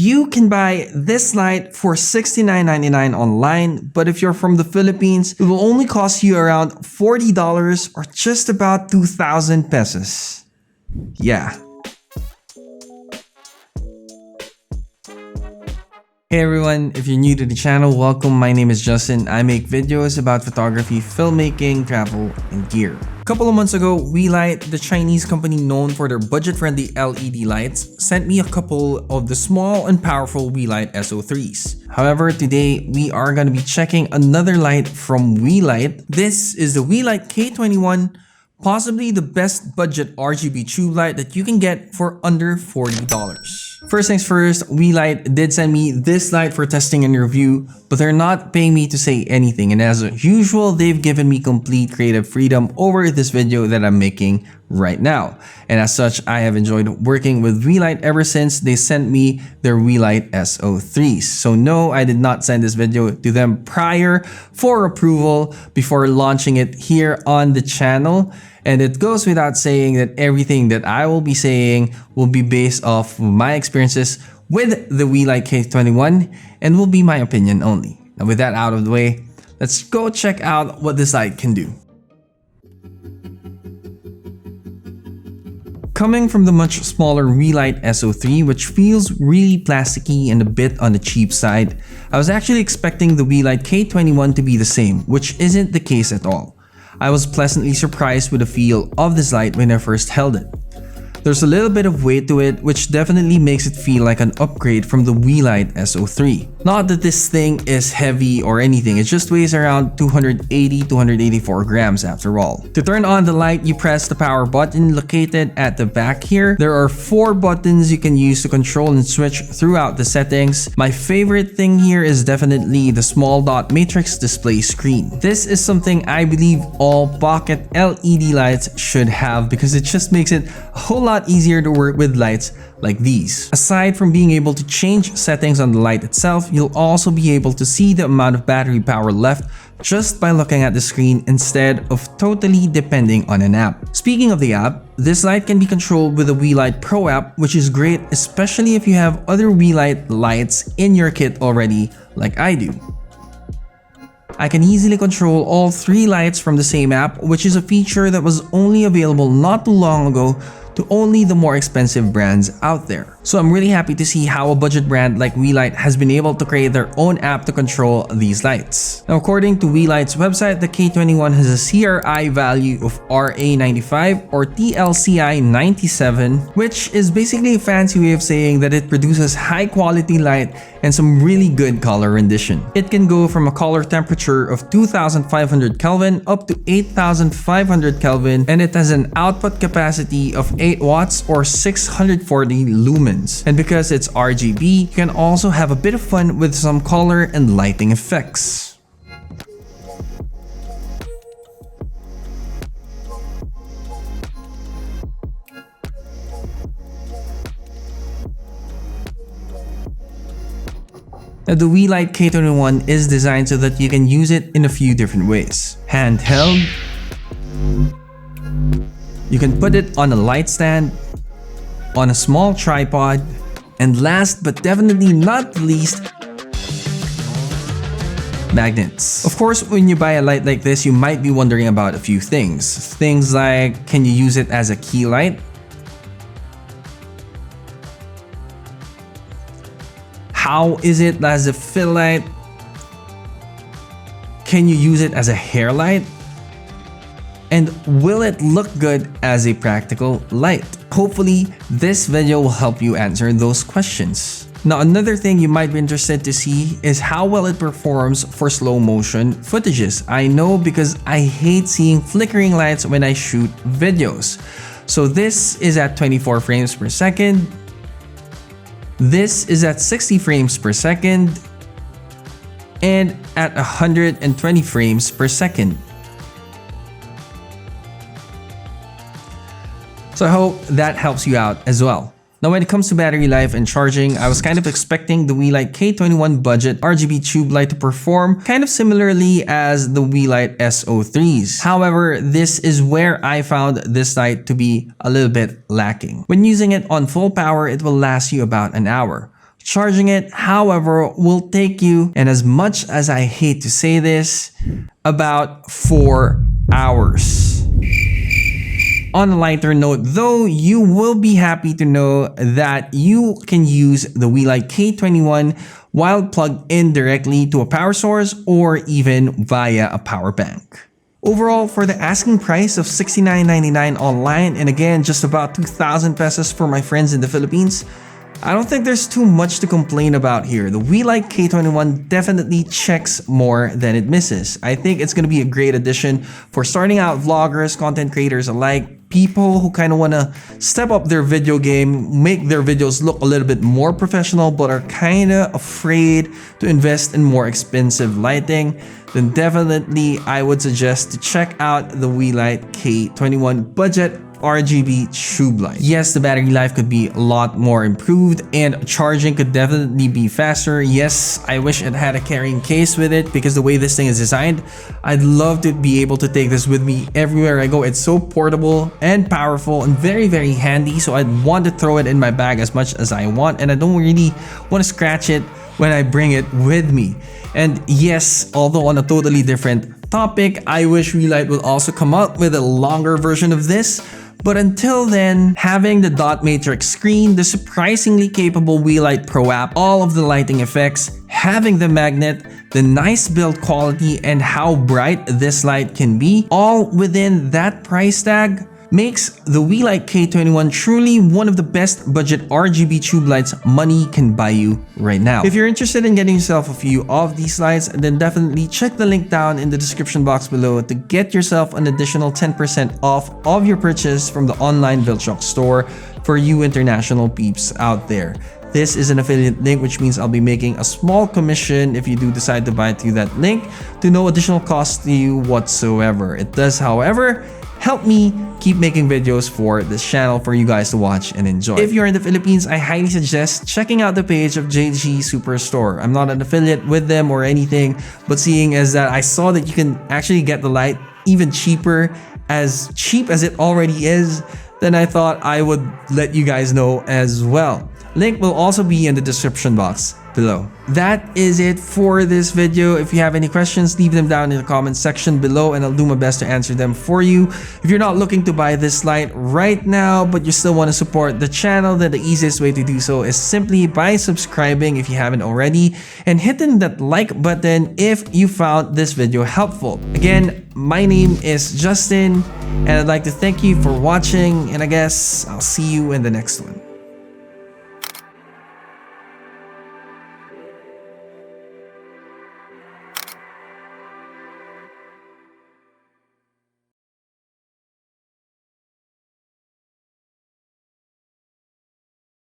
You can buy this light for $69.99 online, but if you're from the Philippines, it will only cost you around $40 or just about 2,000 pesos. Yeah. Hey everyone, if you're new to the channel, welcome. My name is Justin. I make videos about photography, filmmaking, travel, and gear. A couple of months ago, Weeylite, the Chinese company known for their budget-friendly LED lights, sent me a couple of the small and powerful Weeylite SO3s. However, today we are going to be checking another light from Weeylite. This is the Weeylite K21, possibly the best budget RGB tube light that you can get for under $40. First things first, Weeylite did send me this light for testing and review, but they're not paying me to say anything, and as usual, they've given me complete creative freedom over this video that I'm making right now. And as such, I have enjoyed working with Weeylite ever since they sent me their Weeylite SO3s. So no, I did not send this video to them prior for approval before launching it here on the channel. And it goes without saying that everything that I will be saying will be based off my experiences with the Weeylite K21 and will be my opinion only. Now with that out of the way, let's go check out what this light can do. Coming from the much smaller Weeylite SO3, which feels really plasticky and a bit on the cheap side, I was actually expecting the Weeylite K21 to be the same, which isn't the case at all. I was pleasantly surprised with the feel of this light when I first held it. There's a little bit of weight to it, which definitely makes it feel like an upgrade from the Weeylite SO3. Not that this thing is heavy or anything, it just weighs around 280-284 grams after all. To turn on the light, you press the power button located at the back here. There are 4 buttons you can use to control and switch throughout the settings. My favorite thing here is definitely the small dot matrix display screen. This is something I believe all pocket LED lights should have because it just makes it a whole lot easier to work with lights like these. Aside from being able to change settings on the light itself, you'll also be able to see the amount of battery power left just by looking at the screen instead of totally depending on an app. Speaking of the app, this light can be controlled with the Weeylite Pro App, which is great especially if you have other Weeylite lights in your kit already like I do. I can easily control all 3 lights from the same app, which is a feature that was only available not too long ago to only the more expensive brands out there. So I'm really happy to see how a budget brand like Weeylite has been able to create their own app to control these lights. Now according to Weeylite's website, the K21 has a CRI value of RA95 or TLCI 97, which is basically a fancy way of saying that it produces high quality light and some really good color rendition. It can go from a color temperature of 2500 Kelvin up to 8500 Kelvin, and it has an output capacity of 8 watts or 640 lumens. And because it's RGB, you can also have a bit of fun with some color and lighting effects. Now, the Weeylite K21 is designed so that you can use it in a few different ways. Handheld, you can put it on a light stand, on a small tripod, and last but definitely not least, magnets. Of course, when you buy a light like this, you might be wondering about a few things. Things like, can you use it as a key light? How is it as a fill light? Can you use it as a hair light? And will it look good as a practical light? Hopefully, this video will help you answer those questions. Now, another thing you might be interested to see is how well it performs for slow motion footages. I know because I hate seeing flickering lights when I shoot videos. So this is at 24 frames per second. This is at 60 frames per second. And at 120 frames per second. So I hope that helps you out as well. Now when it comes to battery life and charging, I was kind of expecting the Weeylite K21 budget RGB tube light to perform kind of similarly as the Weeylite SO3s. However, this is where I found this light to be a little bit lacking. When using it on full power, it will last you about an hour. Charging it, however, will take you, and as much as I hate to say this, about 4 hours. On a lighter note though, you will be happy to know that you can use the Weeylite K21 while plugged in directly to a power source or even via a power bank. Overall, for the asking price of $69.99 online, and again just about 2,000 pesos for my friends in the Philippines, I don't think there's too much to complain about here. The Weeylite K21 definitely checks more than it misses. I think it's going to be a great addition for starting out vloggers, content creators alike, people who kind of want to step up their video game, make their videos look a little bit more professional but are kind of afraid to invest in more expensive lighting. Then definitely I would suggest to check out the Weeylite K21 budget RGB Tube Light. Yes, the battery life could be a lot more improved and charging could definitely be faster. Yes, I wish it had a carrying case with it because the way this thing is designed, I'd love to be able to take this with me everywhere I go. It's so portable and powerful and very, very handy. So I'd want to throw it in my bag as much as I want, and I don't really want to scratch it when I bring it with me. And yes, although on a totally different topic, I wish Weeylite would also come out with a longer version of this. But until then, having the dot matrix screen, the surprisingly capable Weeylite Pro App, all of the lighting effects, having the magnet, the nice build quality, and how bright this light can be, all within that price tag, makes the Weeylite K21 truly one of the best budget RGB tube lights money can buy you right now. If you're interested in getting yourself a few of these lights, then definitely check the link down in the description box below to get yourself an additional 10% off of your purchase from the online Viltrock store for you international peeps out there. This is an affiliate link, which means I'll be making a small commission if you do decide to buy through that link to no additional cost to you whatsoever. It does, however, help me keep making videos for this channel for you guys to watch and enjoy. If you're in the Philippines, I highly suggest checking out the page of JG Superstore. I'm not an affiliate with them or anything, but seeing as that I saw that you can actually get the light even cheaper, as cheap as it already is, then I thought I would let you guys know as well. Link will also be in the description box below. That is it for this video. If you have any questions, leave them down in the comment section below and I'll do my best to answer them for you. If you're not looking to buy this light right now, but you still want to support the channel, then the easiest way to do so is simply by subscribing if you haven't already and hitting that like button if you found this video helpful. Again, my name is Justin and I'd like to thank you for watching, and I guess I'll see you in the next one.